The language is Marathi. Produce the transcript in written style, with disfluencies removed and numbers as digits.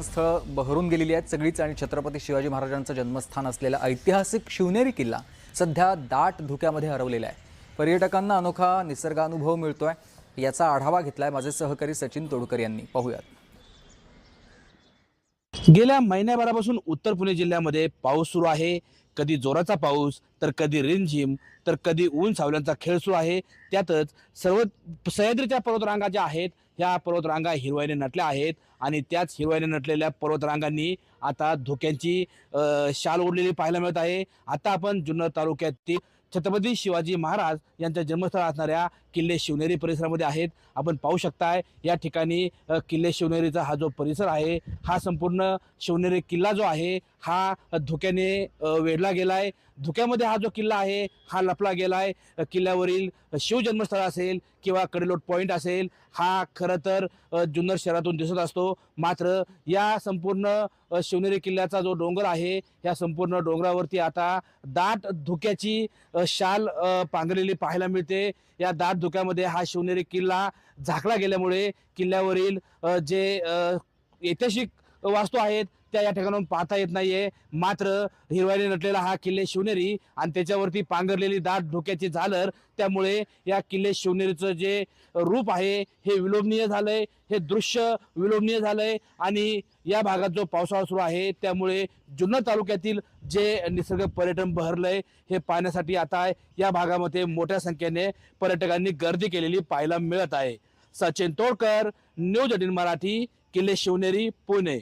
स्थळ बहरून गेलेली आहेत सगळीच आणि छत्रपती शिवाजी महाराजांचं जन्मस्थान असलेला ऐतिहासिक शिवनेरी किल्ला सध्या दाट धुक्यामध्ये हरवलेला आहे। पर्यटकांना अनोखा निसर्गानुभव मिळतोय, याचा आढावा घेतलाय माझे सहकारी सचिन तोडकर यांनी। पाहूयात। गेल्या महिन्याभरापासून उत्तर पुणे जिल्ह्यामध्ये पाऊस सुरू आहे। कधी जोराचा पाऊस, तर कधी रिमझिम, तर कधी ऊन सावल्यांचा खेळ सुरू आहे। त्यातच सर्व सह्याद्रीच्या पर्वतरांगा ज्या आहेत, ह्या पर्वतरांगा हिरव्याने नटल्या आहेत आणि त्याच हिरव्याने नटलेल्या पर्वतरांगांनी आता धुक्यांची शाल ओढलेली पाहायला मिळत आहे। आता आपण जुन्नर तालुक्यातील छत्रपती शिवाजी महाराज यांच्या जन्मस्थळ असणाऱ्या किल्ले शिवनेरी परिसरामध्ये आहेत। आपण पाहू शकताय या ठिकाणी किल्ले शिवनेरीचा हा जो परिसर आहे, हा संपूर्ण शिवनेरी किल्ला जो आहे हा धुक्याने वेढला गेलाय। धुक्यामध्ये हा जो किल्ला आहे हा लपला गेलाय। किल्ल्यावरील शिवजन्मस्थळ असेल किंवा कडेलोट पॉइंट असेल, हा खरं तर जुन्नर शहरातून दिसत असतो। मात्र या संपूर्ण शिवनेरी किल्ल्याचा जो डोंगर आहे, या संपूर्ण डोंगरावरती आता दाट धुक्याची शाल पांघरलेली पाहायला मिळते। या दाट धुक्यामध्ये हा शिवनेरी किल्ला झाकला गेल्यामुळे किल्ल्यावरील जे ऐतिहासिक वास्तू आहेत त्या या ठिकाणाहून पाहता येत नाहीये। मात्र हिरव्याने नटलेला हा किल्ले शिवनेरी आणि त्याच्यावरती पांघरलेली दाट धुक्याची झालर, त्यामुळे या किल्ले शिवनेरीचं जे रूप आहे हे विलोभनीय झालंय, हे दृश्य विलोभनीय झालंय। आणि या भागात जो पावसाळा सुरू आहे त्यामुळे जुन्नर तालुक्यातील जे निसर्ग पर्यटन बहरलंय हे पाहण्यासाठी आता या भागामध्ये मोठ्या संख्येने पर्यटकांनी गर्दी केलेली पाहायला मिळत आहे। सचिन तोडकर, न्यूज 18 मराठी, किल्ले शिवनेरी, पुणे।